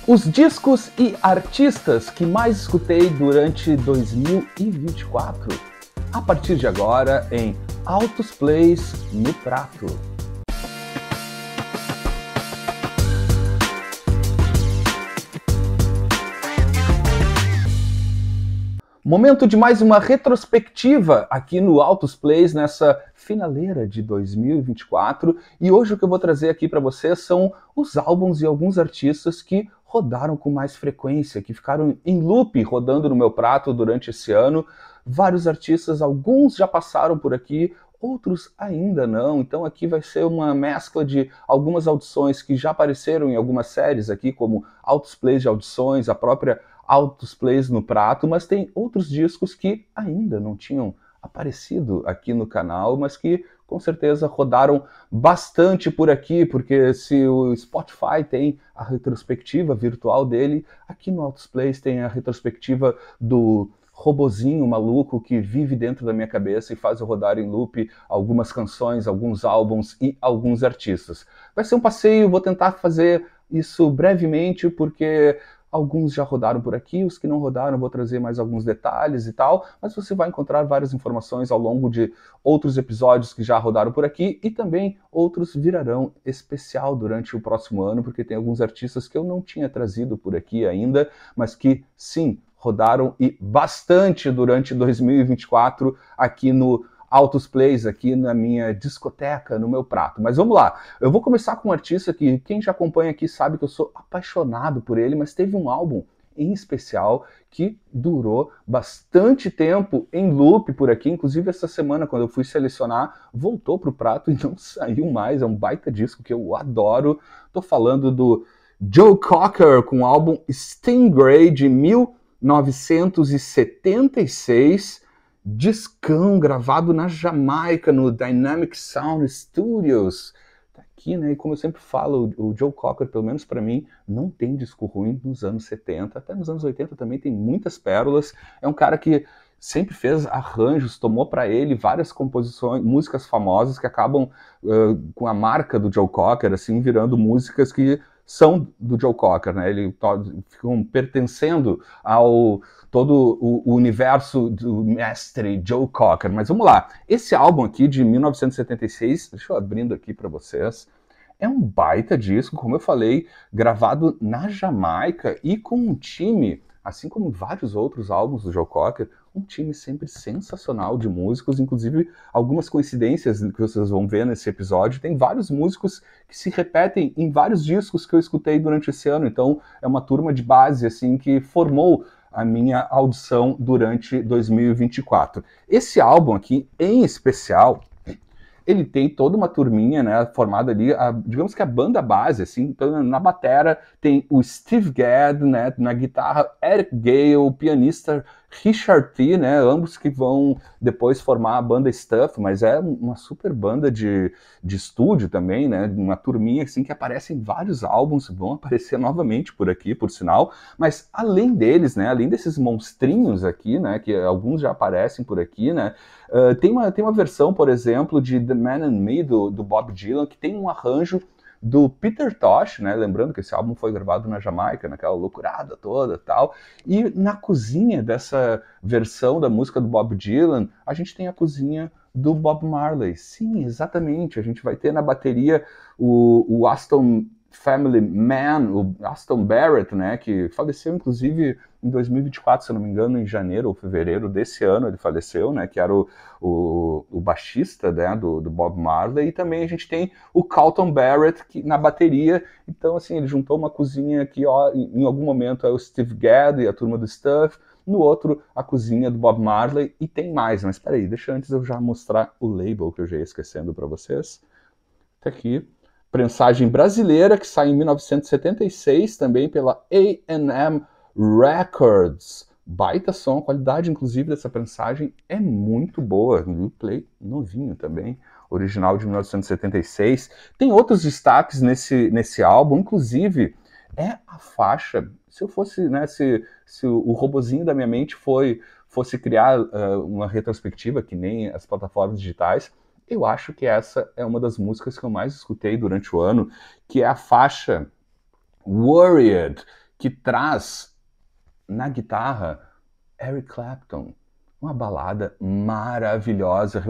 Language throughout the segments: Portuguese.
Os discos e artistas que mais escutei durante 2024. A partir de agora, em Altos Plays no Prato. Momento de mais uma retrospectiva aqui no Altos Plays, nessa finaleira de 2024. E hoje o que eu vou trazer aqui para vocês são os álbuns e alguns artistas que rodaram com mais frequência, que ficaram em loop rodando no meu prato durante esse ano. Vários artistas, alguns já passaram por aqui, outros ainda não. Então aqui vai ser uma mescla de algumas audições que já apareceram em algumas séries aqui, como Altos Plays de audições, a própria Altos Plays no Prato, mas tem outros discos que ainda não tinham aparecido aqui no canal, mas que com certeza rodaram bastante por aqui, porque se o Spotify tem a retrospectiva virtual dele, aqui no Altos Plays tem a retrospectiva do robozinho maluco que vive dentro da minha cabeça e faz eu rodar em loop algumas canções, alguns álbuns e alguns artistas. Vai ser um passeio, vou tentar fazer isso brevemente, porque alguns já rodaram por aqui, os que não rodaram vou trazer mais alguns detalhes e tal, mas você vai encontrar várias informações ao longo de outros episódios que já rodaram por aqui e também outros virarão especial durante o próximo ano, porque tem alguns artistas que eu não tinha trazido por aqui ainda, mas que sim, rodaram e bastante durante 2024 aqui no Altos Plays, aqui na minha discoteca, no meu prato. Mas vamos lá, eu vou começar com um artista que quem já acompanha aqui sabe que eu sou apaixonado por ele, mas teve um álbum em especial que durou bastante tempo em loop por aqui, inclusive essa semana quando eu fui selecionar, voltou pro prato e não saiu mais, é um baita disco que eu adoro. Tô falando do Joe Cocker com o álbum Stingray de 1976, discão gravado na Jamaica, no Dynamic Sound Studios. Tá aqui, né? E como eu sempre falo, o Joe Cocker, pelo menos para mim, não tem disco ruim nos anos 70, até nos anos 80 também tem muitas pérolas. É um cara que sempre fez arranjos, tomou para ele várias composições, músicas famosas que acabam com a marca do Joe Cocker, assim, virando músicas que são do Joe Cocker, né? Eles ficam pertencendo ao todo o universo do mestre Joe Cocker. Mas vamos lá, esse álbum aqui de 1976, deixa eu abrindo aqui para vocês, é um baita disco, como eu falei, gravado na Jamaica e com um time, assim como vários outros álbuns do Joe Cocker, um time sempre sensacional de músicos, inclusive algumas coincidências que vocês vão ver nesse episódio. Tem vários músicos que se repetem em vários discos que eu escutei durante esse ano, então é uma turma de base assim que formou a minha audição durante 2024. Esse álbum aqui, em especial, ele tem toda uma turminha, né, formada ali, digamos que a banda base, assim, então, na batera tem o Steve Gadd, né, na guitarra Eric Gale, o pianista Richard T, né, ambos que vão depois formar a banda Stuff, mas é uma super banda de estúdio também, né, uma turminha assim que aparece em vários álbuns, vão aparecer novamente por aqui, por sinal, mas além deles, né, além desses monstrinhos aqui, né, que alguns já aparecem por aqui, né, tem uma versão, por exemplo, de The Man and Me, do Bob Dylan, que tem um arranjo do Peter Tosh, né? Lembrando que esse álbum foi gravado na Jamaica, naquela loucurada toda e tal. E na cozinha dessa versão da música do Bob Dylan, a gente tem a cozinha do Bob Marley. Sim, exatamente. A gente vai ter na bateria o Aston Family Man, o Aston Barrett, né, que faleceu inclusive em 2024, se eu não me engano, em janeiro ou fevereiro desse ano ele faleceu, né, que era o baixista, né, do Bob Marley, e também a gente tem o Carlton Barrett na bateria. Então assim, ele juntou uma cozinha que ó, em algum momento é o Steve Gadd e a turma do Stuff, no outro a cozinha do Bob Marley, e tem mais, mas peraí, deixa antes eu já mostrar o label que eu já ia esquecendo para vocês. Tá aqui. Prensagem brasileira, que sai em 1976, também pela A&M Records. Baita som, a qualidade inclusive dessa prensagem é muito boa. No play novinho também, original de 1976. Tem outros destaques nesse álbum, inclusive é a faixa. Se eu fosse, né, se o robozinho da minha mente fosse criar uma retrospectiva, que nem as plataformas digitais, eu acho que essa é uma das músicas que eu mais escutei durante o ano, que é a faixa Worried, que traz na guitarra Eric Clapton. Uma balada maravilhosa,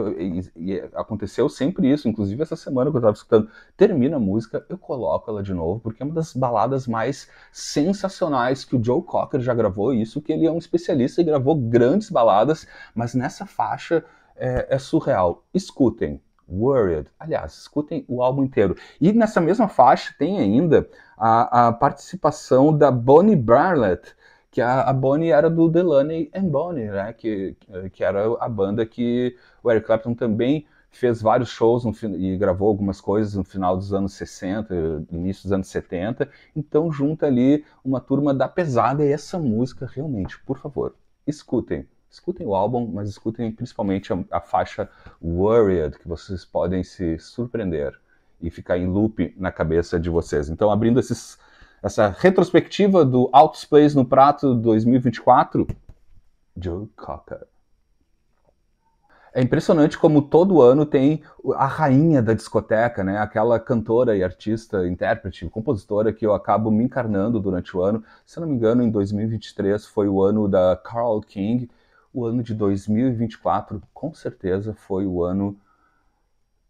e aconteceu sempre isso, inclusive essa semana que eu estava escutando, termina a música, eu coloco ela de novo, porque é uma das baladas mais sensacionais que o Joe Cocker já gravou, isso que ele é um especialista e gravou grandes baladas, mas nessa faixa é surreal. Escutem, Worried, aliás, escutem o álbum inteiro. E nessa mesma faixa tem ainda a participação da Bonnie Bartlett, que a Bonnie era do Delaney and Bonnie, né? Que era a banda que o Eric Clapton também fez vários shows e gravou algumas coisas no final dos anos 60, início dos anos 70. Então junta ali uma turma da pesada, e essa música realmente, por favor, escutem. Escutem o álbum, mas escutem principalmente a faixa Worried, que vocês podem se surpreender e ficar em loop na cabeça de vocês. Então, abrindo essa retrospectiva do Altos Plays no Prato 2024, Joe Cocker. É impressionante como todo ano tem a rainha da discoteca, né? Aquela cantora e artista, intérprete, compositora que eu acabo me encarnando durante o ano. Se não me engano, em 2023 foi o ano da Carole King. O ano de 2024, com certeza, foi o ano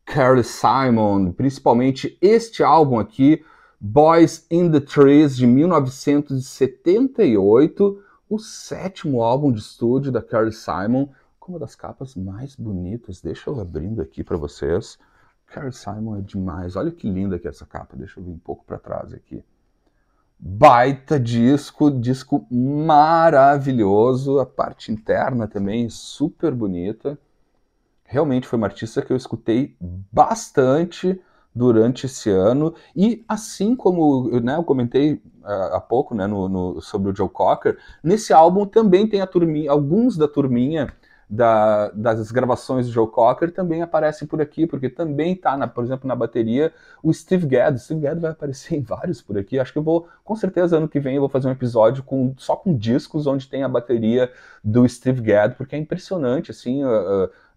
Carly Simon, principalmente este álbum aqui, Boys in the Trees, de 1978, o 7º álbum de estúdio da Carly Simon, com uma das capas mais bonitas. Deixa eu abrindo aqui para vocês. Carly Simon é demais. Olha que linda que é essa capa. Deixa eu vir um pouco para trás aqui. Baita disco maravilhoso. A parte interna também super bonita. Realmente foi uma artista que eu escutei bastante durante esse ano, e assim como eu comentei há pouco, né, sobre o Joe Cocker, nesse álbum também tem alguns da turminha das gravações do Joe Cocker também aparecem por aqui, porque também está, por exemplo, na bateria, o Steve Gadd. O Steve Gadd vai aparecer em vários por aqui. Acho que eu vou, com certeza, ano que vem eu vou fazer um episódio só com discos onde tem a bateria do Steve Gadd, porque é impressionante, assim,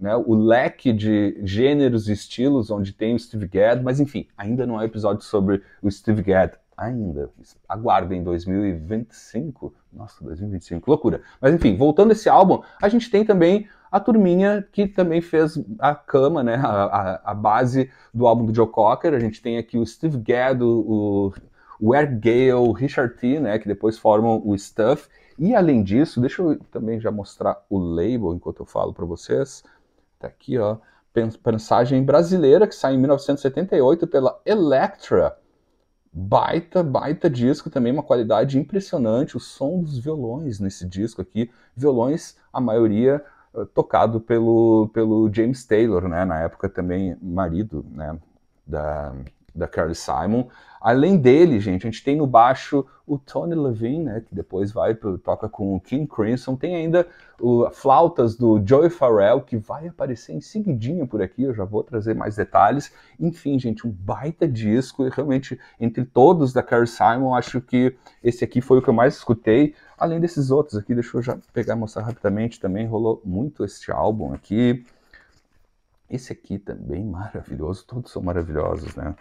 né, o leque de gêneros e estilos onde tem o Steve Gadd, mas enfim, ainda não é episódio sobre o Steve Gadd. Ainda. Aguardem 2025. Nossa, 2025, loucura. Mas enfim, voltando a esse álbum, a gente tem também a turminha que também fez a cama, né, a base do álbum do Joe Cocker. A gente tem aqui o Steve Gadd, o Eric Gale, o Richard T, né, que depois formam o Stuff. E além disso, deixa eu também já mostrar o label enquanto eu falo para vocês. Tá aqui, ó, Pensagem Brasileira, que sai em 1978 pela Elektra. Baita disco, também uma qualidade impressionante, o som dos violões nesse disco aqui, violões, a maioria tocado pelo James Taylor, né, na época também marido, né, da Carly Simon. Além dele, gente, a gente tem no baixo o Tony Levine, né, que depois toca com o King Crimson. Tem ainda flautas do Joey Farrell, que vai aparecer em seguidinho por aqui, eu já vou trazer mais detalhes. Enfim, gente, um baita disco, e realmente, entre todos da Carly Simon, acho que esse aqui foi o que eu mais escutei. Além desses outros aqui, deixa eu já pegar e mostrar rapidamente, também rolou muito este álbum aqui. Esse aqui também maravilhoso, todos são maravilhosos, né?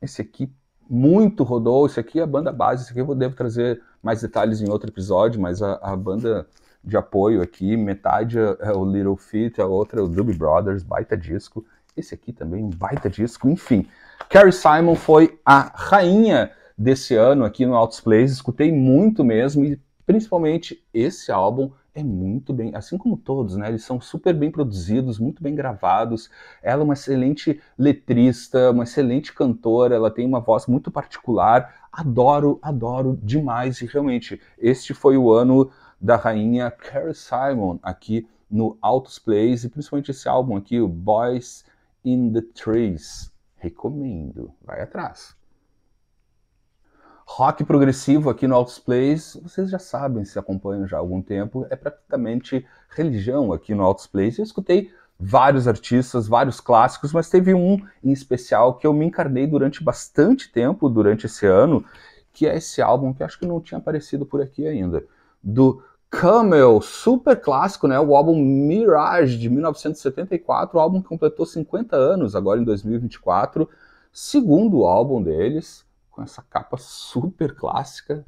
Esse aqui muito rodou, esse aqui é a banda base, esse aqui eu devo trazer mais detalhes em outro episódio, mas a banda de apoio aqui, metade é o Little Feat, a outra é o Doobie Brothers, baita disco. Esse aqui também um baita disco, enfim. Carly Simon foi a rainha desse ano aqui no Altos Plays, escutei muito mesmo, e principalmente esse álbum é muito bem, assim como todos, né? Eles são super bem produzidos, muito bem gravados. Ela é uma excelente letrista, uma excelente cantora, ela tem uma voz muito particular. Adoro demais, e realmente este foi o ano da rainha Carly Simon aqui no Altos Plays, e principalmente esse álbum aqui, o Boys in the Trees. Recomendo, vai atrás. Rock progressivo aqui no Altos Plays, vocês já sabem, se acompanham já há algum tempo, é praticamente religião aqui no Altos Plays. Eu escutei vários artistas, vários clássicos, mas teve um em especial que eu me encarnei durante bastante tempo, durante esse ano, que é esse álbum que acho que não tinha aparecido por aqui ainda, do Camel, super clássico, né? O álbum Mirage, de 1974, o álbum que completou 50 anos agora em 2024, segundo álbum deles, com essa capa super clássica.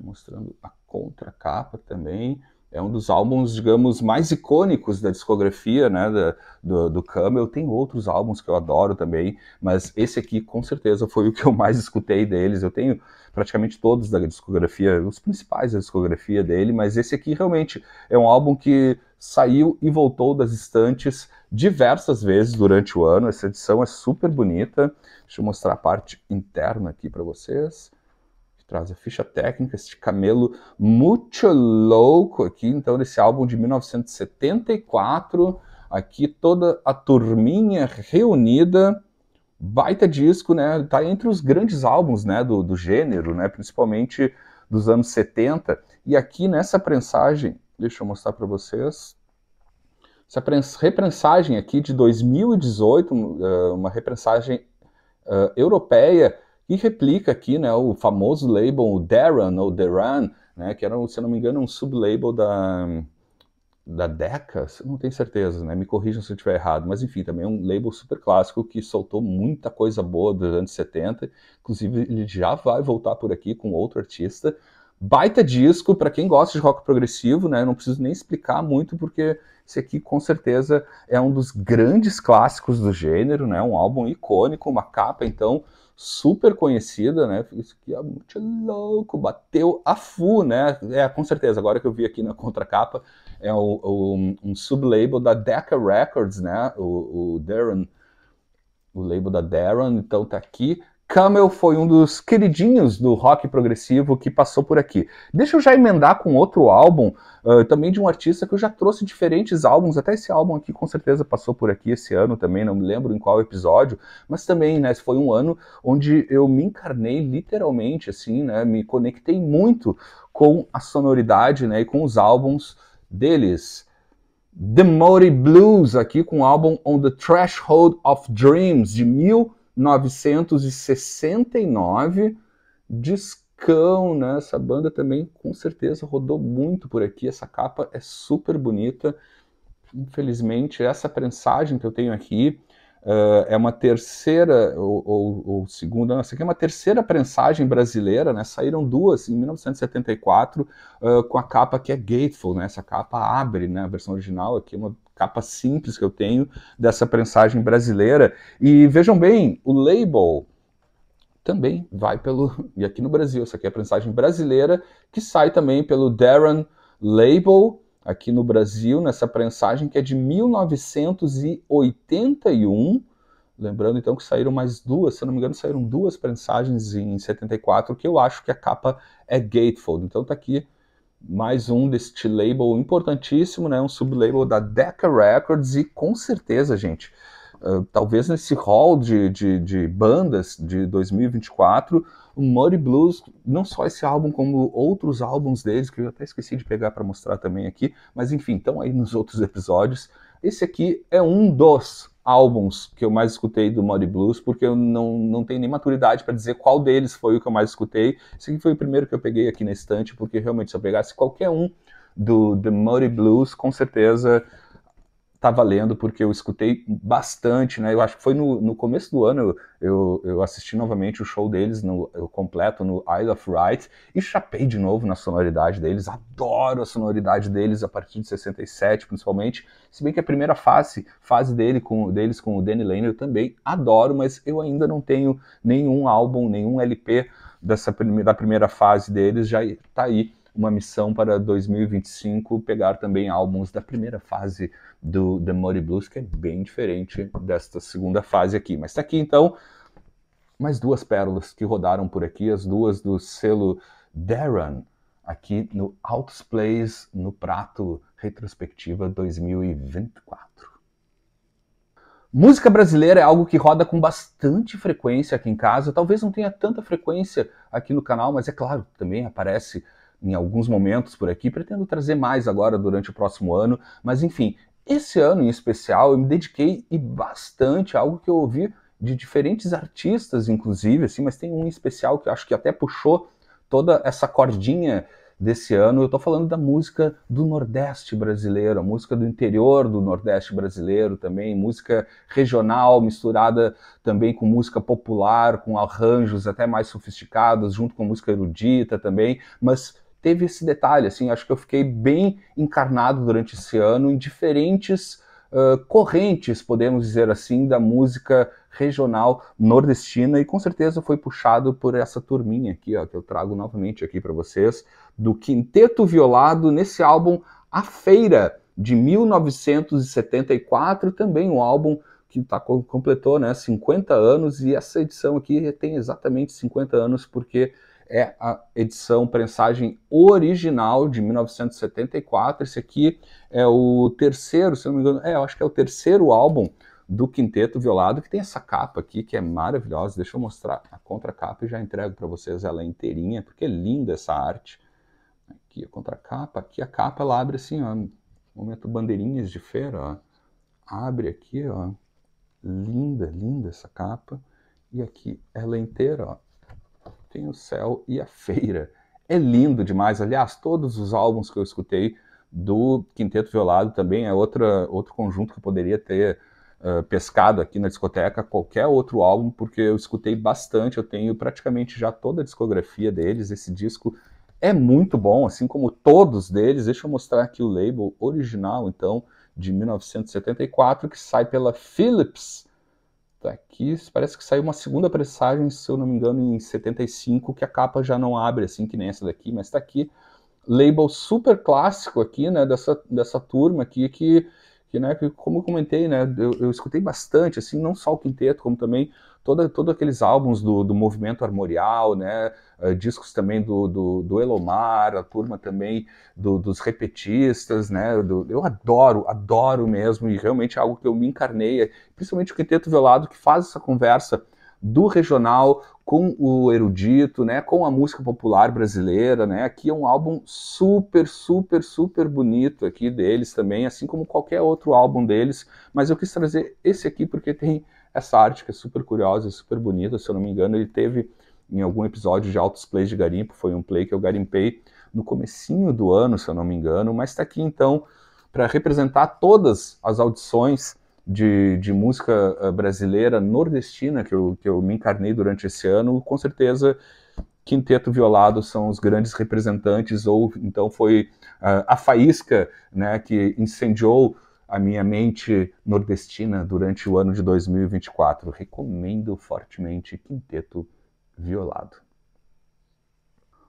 mostrando a contracapa também. É um dos álbuns, digamos, mais icônicos da discografia, né, do Camel. Tem outros álbuns que eu adoro também, mas esse aqui com certeza foi o que eu mais escutei deles. Eu tenho praticamente todos da discografia, os principais da discografia dele, mas esse aqui realmente é um álbum que saiu e voltou das estantes diversas vezes durante o ano. Essa edição é super bonita. Deixa eu mostrar a parte interna aqui para vocês. Traz a ficha técnica, este camelo muito louco aqui, então, desse álbum de 1974, aqui toda a turminha reunida, baita disco, né, tá entre os grandes álbuns, né, do gênero, né, principalmente dos anos 70, e aqui nessa prensagem, deixa eu mostrar para vocês, essa reprensagem aqui de 2018, uma reprensagem europeia, e replica aqui, né, o famoso label Deran, ou Deran, né, que era, se eu não me engano, um sublabel da Decca, não tenho certeza, né, me corrijam se eu estiver errado, mas enfim, também é um label super clássico que soltou muita coisa boa dos anos 70, inclusive ele já vai voltar por aqui com outro artista. Baita disco, para quem gosta de rock progressivo, né, não preciso nem explicar muito, porque esse aqui com certeza é um dos grandes clássicos do gênero, né, um álbum icônico, uma capa, então, super conhecida, né, isso aqui é muito louco, bateu a full, né, com certeza, agora que eu vi aqui na contracapa, é um sublabel da Decca Records, né, o Deran, o label da Deran, então tá aqui. Camel foi um dos queridinhos do rock progressivo que passou por aqui. Deixa eu já emendar com outro álbum, também de um artista que eu já trouxe diferentes álbuns, até esse álbum aqui com certeza passou por aqui esse ano também, não me lembro em qual episódio, mas também, né, foi um ano onde eu me encarnei literalmente, assim, né, me conectei muito com a sonoridade, né, e com os álbuns deles. The Moody Blues, aqui com o álbum On the Threshold of Dreams, de 1969, discão, né? Essa banda também com certeza rodou muito por aqui, essa capa é super bonita. Infelizmente, essa prensagem que eu tenho aqui é uma terceira, ou segunda, não, essa aqui é uma terceira prensagem brasileira, né? Saíram duas em 1974, com a capa que é Gatefold, né? Essa capa abre, né? A versão original aqui é uma capa simples que eu tenho dessa prensagem brasileira. E vejam bem, o label também vai pelo... E aqui no Brasil, essa aqui é a prensagem brasileira, que sai também pelo Deran Label, aqui no Brasil, nessa prensagem que é de 1981. Lembrando, então, que saíram mais duas, se eu não me engano, saíram duas prensagens em 74, que eu acho que a capa é Gatefold. Então tá aqui mais um deste label importantíssimo, né? Um sublabel da Decca Records e com certeza, gente, talvez nesse hall de bandas de 2024, o Moody Blues, não só esse álbum, como outros álbuns deles, que eu até esqueci de pegar para mostrar também aqui, mas enfim, estão aí nos outros episódios. Esse aqui é um dos álbuns que eu mais escutei do Moody Blues, porque eu não tenho nem maturidade para dizer qual deles foi o que eu mais escutei. Esse aqui foi o primeiro que eu peguei aqui na estante, porque realmente se eu pegasse qualquer um do The Moody Blues, com certeza tá valendo, porque eu escutei bastante, né? Eu acho que foi no começo do ano eu assisti novamente o show deles completo no Isle of Wight e chapei de novo na sonoridade deles. Adoro a sonoridade deles a partir de 67, principalmente. Se bem que a primeira fase deles com o Danny Lane eu também adoro, mas eu ainda não tenho nenhum álbum, nenhum LP da primeira fase deles. Já tá aí uma missão para 2025, pegar também álbuns da primeira fase do The Moody Blues, que é bem diferente desta segunda fase aqui. Mas tá aqui, então, mais duas pérolas que rodaram por aqui, as duas do selo Deran, aqui no Altos Plays, no Prato Retrospectiva 2024. Música brasileira é algo que roda com bastante frequência aqui em casa, talvez não tenha tanta frequência aqui no canal, mas é claro, também aparece em alguns momentos por aqui, pretendo trazer mais agora durante o próximo ano, mas enfim, esse ano em especial eu me dediquei bastante a algo que eu ouvi de diferentes artistas, inclusive, assim, mas tem um em especial que eu acho que até puxou toda essa cordinha desse ano. Eu estou falando da música do Nordeste brasileiro, a música do interior do Nordeste brasileiro também, música regional misturada também com música popular, com arranjos até mais sofisticados, junto com música erudita também, mas teve esse detalhe, assim, acho que eu fiquei bem encarnado durante esse ano em diferentes correntes, podemos dizer assim, da música regional nordestina, e com certeza foi puxado por essa turminha aqui, ó, que eu trago novamente aqui para vocês, do Quinteto Violado, nesse álbum A Feira, de 1974, também um álbum que completou, né, 50 anos, e essa edição aqui tem exatamente 50 anos, porque é a edição prensagem original de 1974. Esse aqui é o terceiro, se não me engano, eu acho que é o terceiro álbum do Quinteto Violado, que tem essa capa aqui, que é maravilhosa. Deixa eu mostrar a contracapa e já entrego para vocês ela inteirinha, porque é linda essa arte. Aqui a contracapa, aqui a capa, ela abre assim, ó, momento bandeirinhas de feira, ó. Abre aqui, ó, linda, linda essa capa. E aqui ela inteira, ó, tem o céu e a feira. É lindo demais. Aliás, todos os álbuns que eu escutei do Quinteto Violado também é outro conjunto que eu poderia ter pescado aqui na discoteca, qualquer outro álbum, porque eu escutei bastante, eu tenho praticamente já toda a discografia deles. Esse disco é muito bom, assim como todos deles. Deixa eu mostrar aqui o label original, então, de 1974, que sai pela Philips. Tá aqui, parece que saiu uma segunda pressagem, se eu não me engano, em 75, que a capa já não abre assim, que nem essa daqui, mas tá aqui, label super clássico aqui, né, dessa turma aqui, que né, que como eu comentei, né, eu escutei bastante, assim, não só o quinteto, como também todos aqueles álbuns do movimento armorial, né, discos também do Elomar, a turma também dos repetistas, né, eu adoro mesmo, e realmente é algo que eu me encarnei, principalmente o Quinteto Violado, que faz essa conversa do regional com o erudito, né, com a música popular brasileira, né, aqui é um álbum super, super, super bonito aqui deles também, assim como qualquer outro álbum deles, mas eu quis trazer esse aqui porque tem essa arte que é super curiosa e super bonita. Se eu não me engano, ele teve em algum episódio de Altos Plays de Garimpo, foi um play que eu garimpei no comecinho do ano, se eu não me engano, mas está aqui então para representar todas as audições de música brasileira nordestina que eu me encarnei durante esse ano. Com certeza Quinteto Violado são os grandes representantes, ou então foi a faísca, né, que incendiou a minha mente nordestina durante o ano de 2024. Recomendo fortemente Quinteto Violado.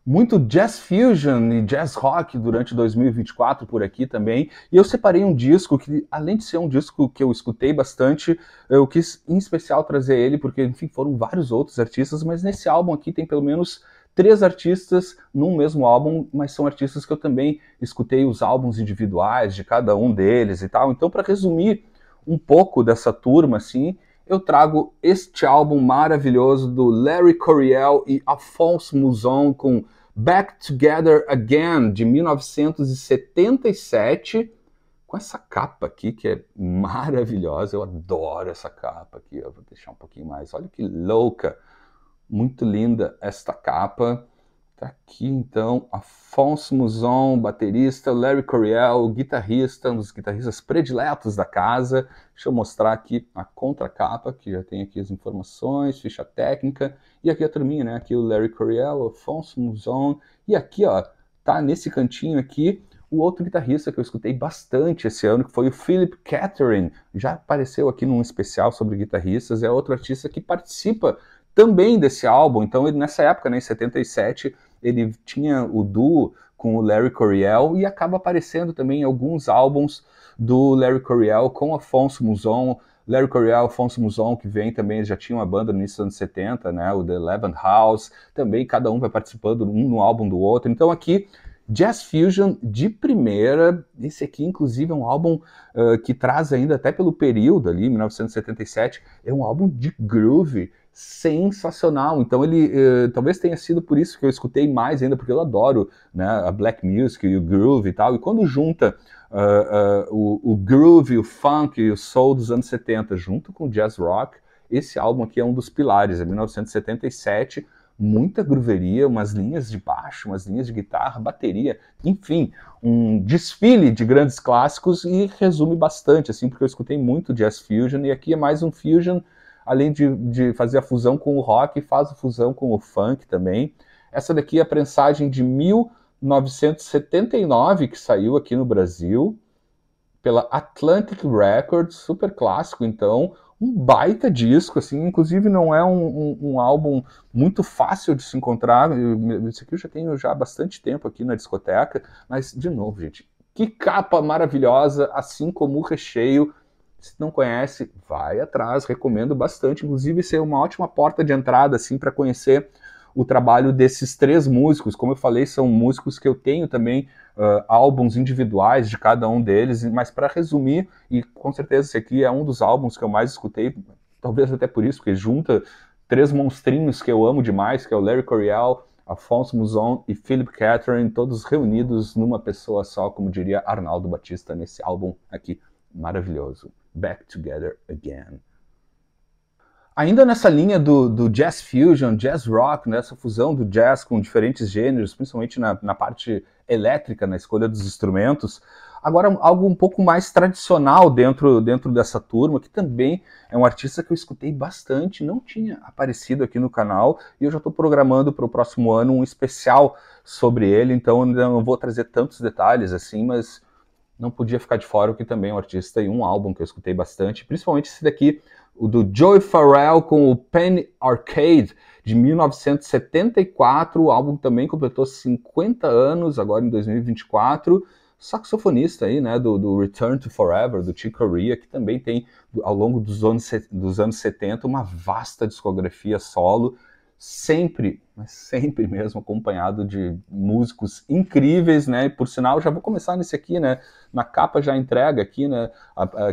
Muito jazz fusion e jazz rock durante 2024 por aqui também, e eu separei um disco que, além de ser um disco que eu escutei bastante, eu quis em especial trazer ele, porque, enfim, foram vários outros artistas, mas nesse álbum aqui tem pelo menos 3 artistas num mesmo álbum, mas são artistas que eu também escutei os álbuns individuais de cada um deles e tal. Então, para resumir um pouco dessa turma, assim, eu trago este álbum maravilhoso do Larry Coryell e Alphonse Mouzon com Back Together Again, de 1977, com essa capa aqui que é maravilhosa. Eu adoro essa capa aqui, eu vou deixar um pouquinho mais, olha que louca, muito linda esta capa. Tá aqui então Alphonse Mouzon, baterista, Larry Coryell, guitarrista, um dos guitarristas prediletos da casa. Deixa eu mostrar aqui a contracapa, que já tem aqui as informações, ficha técnica, e aqui a turminha, né? Aqui o Larry Coryell, Alphonse Mouzon, e aqui, ó, tá nesse cantinho aqui o outro guitarrista que eu escutei bastante esse ano, que foi o Philip Catherine. Já apareceu aqui num especial sobre guitarristas, é outro artista que participa também desse álbum. Então, ele, nessa época, né, em 77, ele tinha o duo com o Larry Coryell e acaba aparecendo também em alguns álbuns do Larry Coryell com Alphonse Mouzon. Larry Coryell, Alphonse Mouzon, que vem também, já tinha uma banda no início dos anos 70, né, o The 11th House, também cada um vai participando um no álbum do outro. Então aqui, Jazz Fusion de primeira. Esse aqui, inclusive, é um álbum que traz ainda, até pelo período ali, 1977, é um álbum de groove sensacional. Então ele, talvez tenha sido por isso que eu escutei mais ainda, porque eu adoro, né, a black music e o groove e tal, e quando junta o groove, o funk e o soul dos anos 70 junto com o jazz rock, esse álbum aqui é um dos pilares, é 1977, muita grooveria, umas linhas de baixo, umas linhas de guitarra, bateria, enfim, um desfile de grandes clássicos e resume bastante, assim, porque eu escutei muito jazz fusion e aqui é mais um fusion, além de fazer a fusão com o rock, faz a fusão com o funk também. Essa daqui é a prensagem de 1979, que saiu aqui no Brasil, pela Atlantic Records, super clássico, então, um baita disco, assim, inclusive não é um álbum muito fácil de se encontrar, esse aqui eu já tenho já há bastante tempo aqui na discoteca, mas, de novo, gente, que capa maravilhosa, assim como o recheio. Se não conhece, vai atrás, recomendo bastante, inclusive ser uma ótima porta de entrada, assim, para conhecer o trabalho desses 3 músicos. Como eu falei, são músicos que eu tenho também álbuns individuais de cada um deles, mas para resumir, e com certeza esse aqui é um dos álbuns que eu mais escutei, talvez até por isso, porque junta 3 monstrinhos que eu amo demais, que é o Larry Coryell, Alphonse Mouzon e Philip Catherine, todos reunidos numa pessoa só, como diria Arnaldo Batista nesse álbum aqui, maravilhoso. Back Together Again. Ainda nessa linha do jazz fusion, jazz rock, nessa fusão do jazz com diferentes gêneros, principalmente na parte elétrica, na escolha dos instrumentos, agora algo um pouco mais tradicional dentro dessa turma, que também é um artista que eu escutei bastante, não tinha aparecido aqui no canal, e eu já estou programando para o próximo ano um especial sobre ele, então eu não vou trazer tantos detalhes assim, mas não podia ficar de fora, que também é um artista e um álbum que eu escutei bastante, principalmente esse daqui, o do Joey Farrell com o Penny Arcade, de 1974, o álbum também completou 50 anos, agora em 2024, saxofonista aí, né, do Return to Forever, do Chick Corea, que também tem, ao longo dos anos 70, uma vasta discografia solo, sempre, mas sempre mesmo, acompanhado de músicos incríveis, né, e por sinal, já vou começar nesse aqui, né, na capa já entrega aqui, né,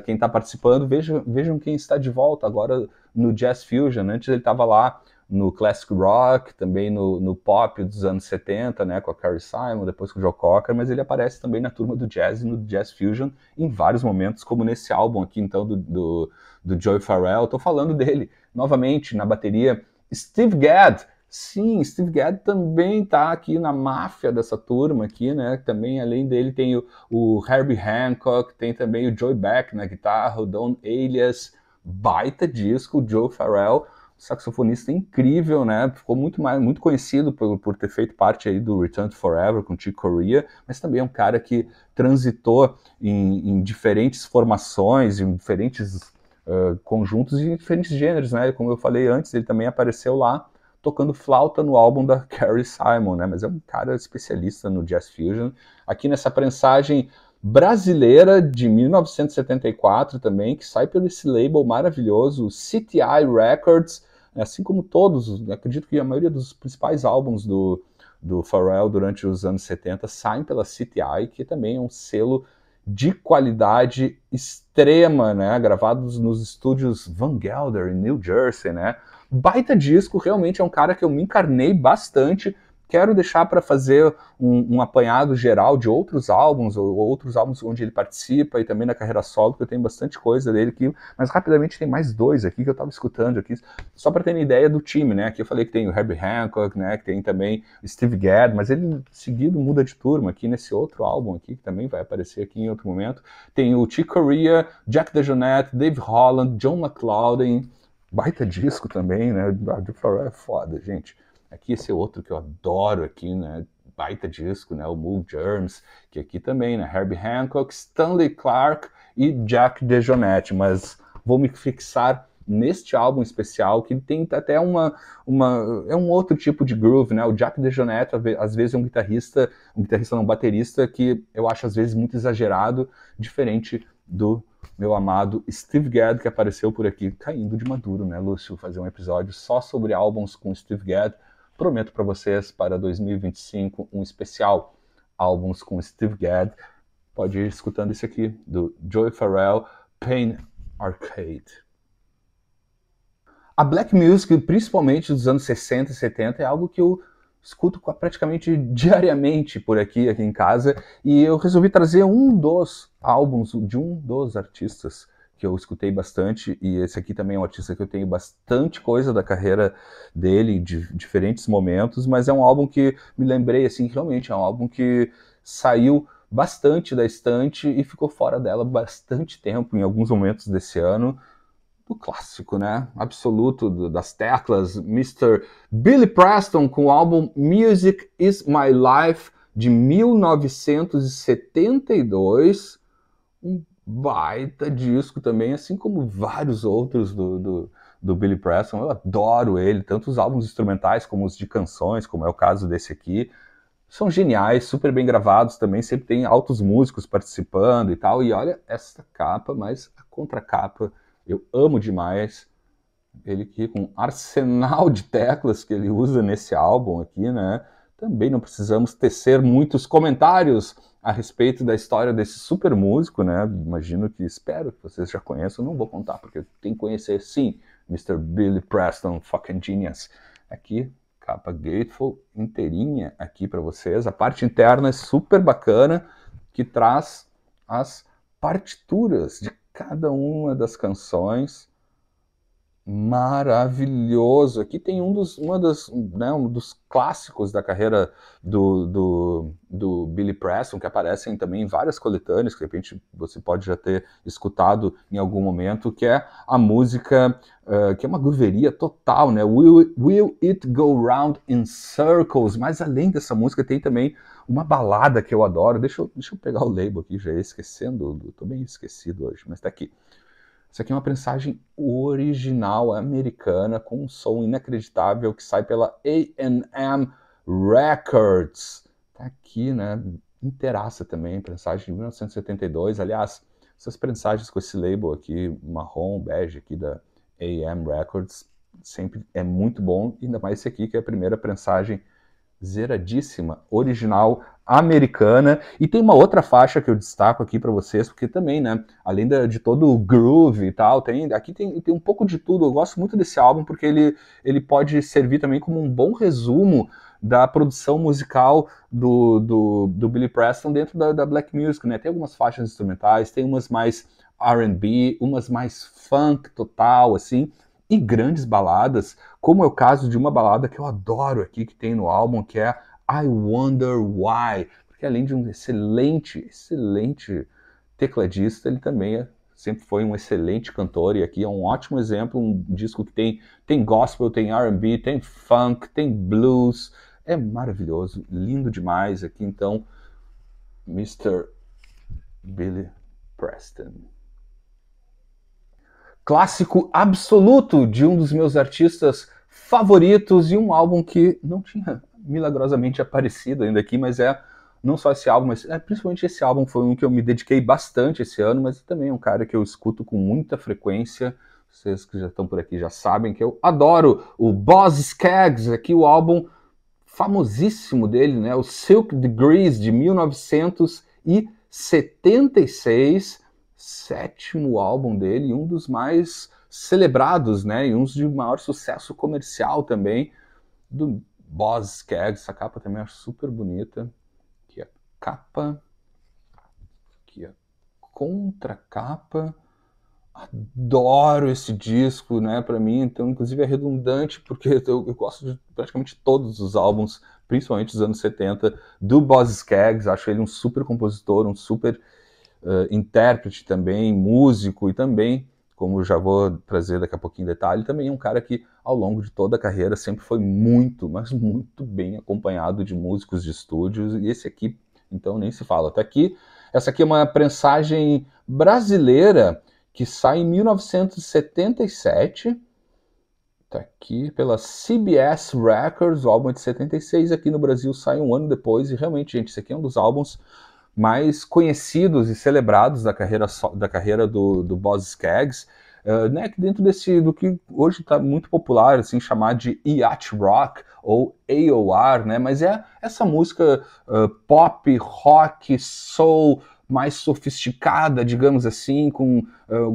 quem está participando, vejam quem está de volta agora no Jazz Fusion. Antes ele estava lá no Classic Rock, também no Pop dos anos 70, né, com a Carrie Simon, depois com o Joe Cocker, mas ele aparece também na turma do Jazz e no Jazz Fusion em vários momentos, como nesse álbum aqui, então, do Joey Farrell. Estou falando dele, novamente, na bateria, Steve Gadd. Sim, Steve Gadd também está aqui na máfia dessa turma aqui, né? Também, além dele, tem o Herbie Hancock, tem também o Joey Beck na guitarra, o Don Alias, baita disco, o Joe Farrell, saxofonista incrível, né? Ficou muito conhecido por ter feito parte aí do Return to Forever com Chick Corea, mas também é um cara que transitou em diferentes formações, em diferentes conjuntos e diferentes gêneros, né? Como eu falei antes, ele também apareceu lá tocando flauta no álbum da Carrie Simon, né? Mas é um cara especialista no Jazz Fusion. Aqui nessa prensagem brasileira de 1974 também, que sai pelo esse label maravilhoso, CTI Records, assim como todos, acredito que a maioria dos principais álbuns do Pharrell durante os anos 70 saem pela CTI, que também é um selo de qualidade extrema, né, gravados nos estúdios Van Gelder, em New Jersey, né, baita disco, realmente é um cara que eu me encarnei bastante. Quero deixar para fazer um apanhado geral de outros álbuns, ou outros álbuns onde ele participa, e também na carreira solo, que eu tenho bastante coisa dele aqui, mas rapidamente tem mais 2 aqui que eu estava escutando aqui, só para terem ideia do time, né? Aqui eu falei que tem o Herbie Hancock, né? Que tem também o Steve Gadd, mas ele seguido muda de turma aqui nesse outro álbum aqui, que também vai aparecer aqui em outro momento. Tem o Chick Corea, Jack DeJohnette, Dave Holland, John McLaughlin, baita disco também, né? O Pharrell é foda, gente. Aqui esse é outro que eu adoro aqui, né? Baita disco, né? O Moog Germs, que aqui também, né? Herbie Hancock, Stanley Clarke e Jack DeJohnette, mas vou me fixar neste álbum especial, que tem até é um outro tipo de groove, né? O Jack DeJohnette, às vezes, é um guitarrista não, baterista, que eu acho às vezes muito exagerado, diferente do meu amado Steve Gadd, que apareceu por aqui, caindo de maduro, né, Lúcio? Fazer um episódio só sobre álbuns com Steve Gadd. Prometo para vocês, para 2025, um especial álbuns com Steve Gadd. Pode ir escutando isso aqui, do Joey Farrell, Penny Arcade. A black music, principalmente dos anos 60 e 70, é algo que eu escuto praticamente diariamente por aqui em casa, e eu resolvi trazer um dos álbuns de um dos artistas que eu escutei bastante, e esse aqui também é um artista que eu tenho bastante coisa da carreira dele, de diferentes momentos, mas é um álbum que me lembrei, assim, que realmente é um álbum que saiu bastante da estante e ficou fora dela bastante tempo, em alguns momentos desse ano, do clássico, né? Absoluto das teclas, Mr. Billy Preston com o álbum Music Is My Life, de 1972, um baita disco também, assim como vários outros do Billy Preston. Eu adoro ele, tanto os álbuns instrumentais como os de canções, como é o caso desse aqui. São geniais, super bem gravados também, sempre tem altos músicos participando e tal. E olha essa capa, mas a contracapa eu amo demais. Ele aqui com um arsenal de teclas que ele usa nesse álbum aqui, né? Também não precisamos tecer muitos comentários a respeito da história desse super músico, né? Imagino que, espero que vocês já conheçam, não vou contar, porque tem que conhecer, sim, Mr. Billy Preston, fucking genius. Aqui, capa Grateful inteirinha aqui para vocês. A parte interna é super bacana, que traz as partituras de cada uma das canções. Maravilhoso. Aqui tem um dos clássicos da carreira do Billy Preston, que aparecem também em várias coletâneas, que de repente você pode já ter escutado em algum momento, que é a música, que é uma grooveria total, né? Will It Go Round in Circles? Mas além dessa música tem também uma balada que eu adoro. Deixa eu pegar o label aqui, já ia esquecendo, tô bem esquecido hoje, mas tá aqui. Isso aqui é uma prensagem original americana com um som inacreditável que sai pela A&M Records. Tá aqui, né? Inteiraça também, prensagem de 1972. Aliás, essas prensagens com esse label aqui, marrom, bege aqui da A&M Records, sempre é muito bom. Ainda mais esse aqui, que é a primeira prensagem zeradíssima, original, americana. E tem uma outra faixa que eu destaco aqui para vocês, porque também, né, além de todo o groove e tal, aqui tem um pouco de tudo. Eu gosto muito desse álbum porque ele pode servir também como um bom resumo da produção musical do Billy Preston dentro da Black Music, né? Tem algumas faixas instrumentais, tem umas mais R&B, umas mais funk total, assim, e grandes baladas, como é o caso de uma balada que eu adoro aqui, que tem no álbum, que é I Wonder Why, porque além de um excelente tecladista, ele também sempre foi um excelente cantor, e aqui é um ótimo exemplo, um disco que tem gospel, tem R&B, tem funk, tem blues, é maravilhoso, lindo demais aqui, então, Mr. Billy Preston. Clássico absoluto de um dos meus artistas favoritos e um álbum que não tinha milagrosamente aparecido ainda aqui, mas não só esse álbum, mas principalmente esse álbum foi um que eu me dediquei bastante esse ano, mas também é um cara que eu escuto com muita frequência. Vocês que já estão por aqui já sabem que eu adoro o Boz Scaggs, aqui o álbum famosíssimo dele, né, o Silk Degrees, de 1976, sétimo álbum dele, um dos mais celebrados, né, e um de maior sucesso comercial também, do Boz Scaggs. Essa capa também eu acho super bonita. Aqui a capa, aqui a contracapa. Adoro esse disco, né, para mim, então, inclusive é redundante, porque eu gosto de praticamente todos os álbuns, principalmente dos anos 70, do Boz Scaggs. Acho ele um super compositor, um super intérprete também, músico, e também, como eu já vou trazer daqui a pouquinho em detalhe, também é um cara que ao longo de toda a carreira sempre foi muito, mas muito bem acompanhado de músicos de estúdios, e esse aqui, então, nem se fala. Até aqui, essa aqui é uma prensagem brasileira que sai em 1977, tá aqui pela CBS Records, o álbum é de 76, aqui no Brasil sai um ano depois, e realmente, gente, esse aqui é um dos álbuns mais conhecidos e celebrados da carreira do Boz Scaggs, né, que dentro do que hoje está muito popular, assim, chamar de yacht rock ou AOR, né, mas é essa música pop, rock, soul, mais sofisticada, digamos assim, com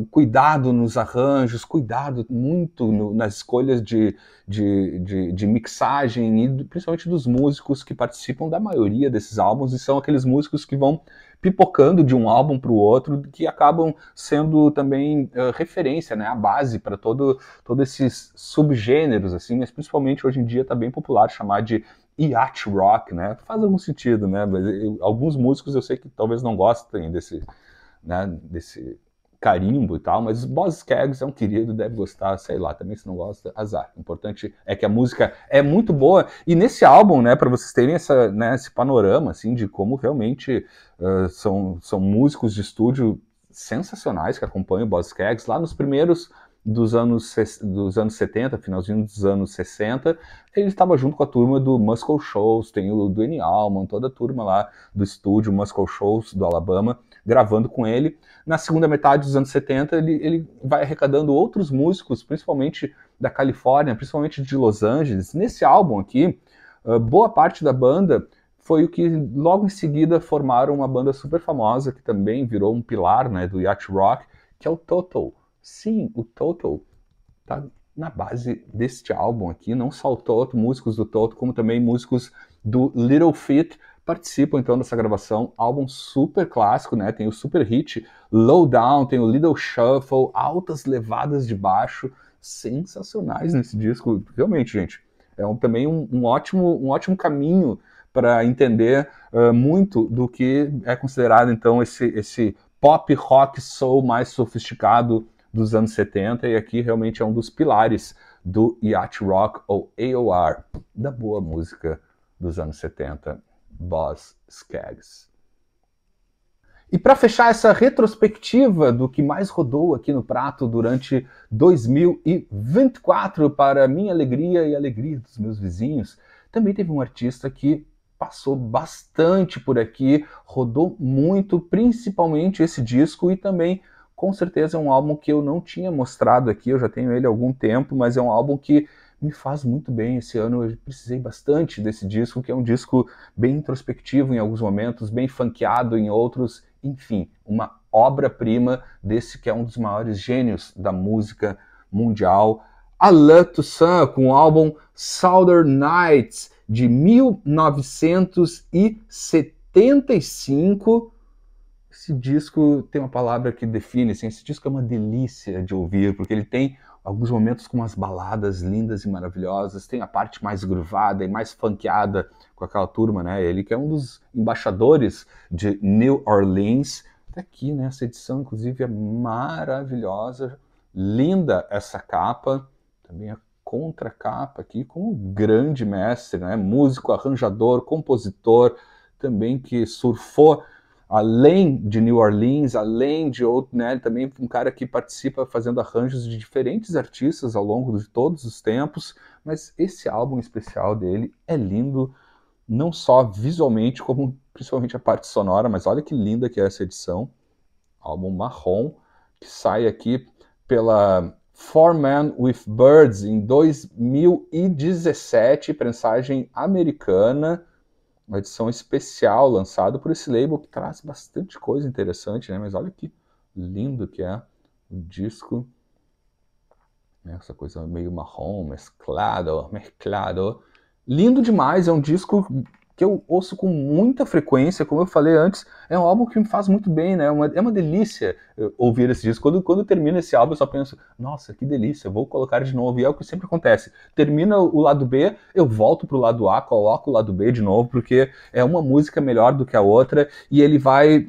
cuidado nos arranjos, cuidado muito nas escolhas de mixagem e principalmente dos músicos que participam da maioria desses álbuns, e são aqueles músicos que vão pipocando de um álbum para o outro, que acabam sendo também referência, né, a base para todos esses subgêneros, assim, mas principalmente hoje em dia está bem popular chamar de yacht rock, né? Faz algum sentido, né? Mas alguns músicos eu sei que talvez não gostem desse, né, desse carimbo e tal, mas Boz Scaggs é um querido, deve gostar, sei lá, também se não gosta, azar. O importante é que a música é muito boa, e nesse álbum, né, para vocês terem esse panorama, assim, de como realmente são músicos de estúdio sensacionais que acompanham o Boz Scaggs, lá nos primeiros dos anos 70, finalzinho dos anos 60, ele estava junto com a turma do Muscle Shoals, tem o Duane Allman, toda a turma lá do estúdio Muscle Shoals do Alabama, gravando com ele. Na segunda metade dos anos 70, ele vai arrecadando outros músicos, principalmente da Califórnia, principalmente de Los Angeles. Nesse álbum aqui, boa parte da banda foi o que logo em seguida formaram uma banda super famosa, que também virou um pilar, né, do yacht rock, que é o Toto. Sim, o Toto tá na base deste álbum aqui, não só o Toto, músicos do Toto, como também músicos do Little Feat participam então dessa gravação. Álbum super clássico, né? Tem o super hit Low Down, tem o Little Shuffle, altas levadas de baixo, sensacionais nesse disco. Realmente, gente, é também um ótimo caminho para entender muito do que é considerado então esse pop rock soul mais sofisticado dos anos 70, e aqui realmente é um dos pilares do yacht rock, ou AOR, da boa música dos anos 70, Boz Scaggs. E para fechar essa retrospectiva do que mais rodou aqui no Prato durante 2024, para minha alegria e a alegria dos meus vizinhos, também teve um artista que passou bastante por aqui, rodou muito, principalmente esse disco, e também com certeza é um álbum que eu não tinha mostrado aqui, eu já tenho ele há algum tempo, mas é um álbum que me faz muito bem. Esse ano eu precisei bastante desse disco, que é um disco bem introspectivo em alguns momentos, bem funkeado em outros, enfim, uma obra-prima desse que é um dos maiores gênios da música mundial, Alain Toussaint, com o álbum Southern Nights, de 1975, esse disco tem uma palavra que define, assim, esse disco é uma delícia de ouvir, porque ele tem alguns momentos com umas baladas lindas e maravilhosas, tem a parte mais groovada e mais funkeada com aquela turma, né? Ele que é um dos embaixadores de New Orleans. Tá aqui, né? Essa edição, inclusive, é maravilhosa, linda essa capa, também a contracapa aqui com um grande mestre, né? Músico, arranjador, compositor, também que surfou além de New Orleans, além de outro, né, também um cara que participa fazendo arranjos de diferentes artistas ao longo de todos os tempos, mas esse álbum especial dele é lindo, não só visualmente, como principalmente a parte sonora, mas olha que linda que é essa edição, álbum marrom, que sai aqui pela Four Men with Birds em 2017, prensagem americana, uma edição especial lançada por esse label que traz bastante coisa interessante, né? Mas olha que lindo que é o disco, né? Essa coisa meio marrom, mesclado, lindo demais, é um disco que eu ouço com muita frequência, como eu falei antes, é um álbum que me faz muito bem, né? É uma delícia ouvir esse disco. Quando termina esse álbum, eu só penso, nossa, que delícia, vou colocar de novo. E é o que sempre acontece. Termina o lado B, eu volto pro lado A, coloco o lado B de novo, porque é uma música melhor do que a outra, e ele vai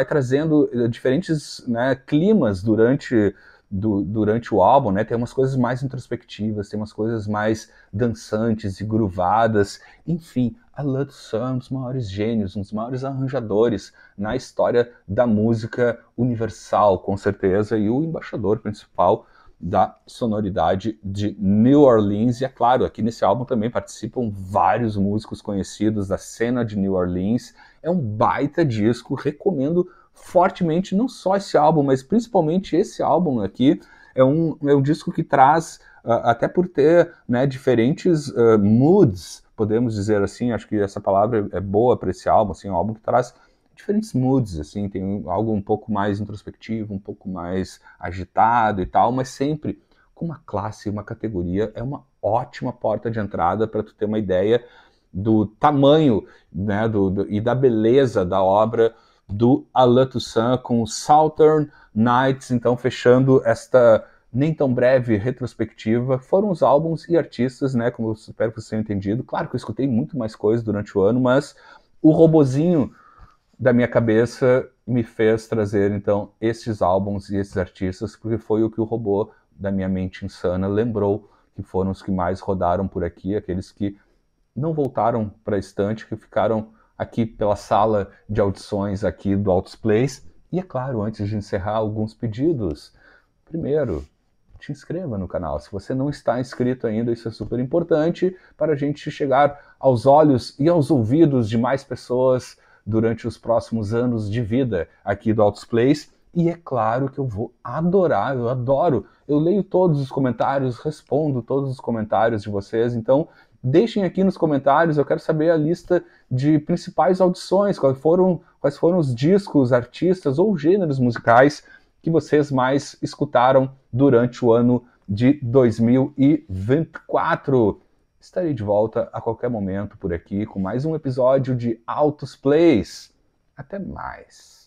trazendo diferentes, né, climas durante o álbum, né? Tem umas coisas mais introspectivas, tem umas coisas mais dançantes e groovadas, enfim, Alain Toussaint é um dos maiores gênios, um dos maiores arranjadores na história da música universal, com certeza, e o embaixador principal da sonoridade de New Orleans. E é claro, aqui nesse álbum também participam vários músicos conhecidos da cena de New Orleans. É um baita disco, recomendo fortemente não só esse álbum, mas principalmente esse álbum aqui. É um disco que traz, até por ter, né, diferentes moods, podemos dizer assim, acho que essa palavra é boa para esse álbum, assim, é um álbum que traz diferentes moods, assim, tem algo um pouco mais introspectivo, um pouco mais agitado e tal, mas sempre com uma classe, uma categoria, é uma ótima porta de entrada para tu ter uma ideia do tamanho, né, e da beleza da obra do Alain Toussaint com Southern Nights. Então, fechando esta nem tão breve retrospectiva, foram os álbuns e artistas, né, como eu espero que vocês tenham entendido. Claro que eu escutei muito mais coisas durante o ano, mas o robozinho da minha cabeça me fez trazer, então, esses álbuns e esses artistas, porque foi o que o robô da minha mente insana lembrou, que foram os que mais rodaram por aqui, aqueles que não voltaram para a estante, que ficaram aqui pela sala de audições aqui do Altos Plays. E é claro, antes de encerrar, alguns pedidos. Primeiro, te inscreva no canal. Se você não está inscrito ainda, isso é super importante para a gente chegar aos olhos e aos ouvidos de mais pessoas durante os próximos anos de vida aqui do Altos Plays. E é claro que eu vou adorar, eu adoro. Eu leio todos os comentários, respondo todos os comentários de vocês, então deixem aqui nos comentários, eu quero saber a lista de principais audições, quais foram os discos, artistas ou gêneros musicais que vocês mais escutaram durante o ano de 2024. Estarei de volta a qualquer momento por aqui com mais um episódio de Altos Plays. Até mais.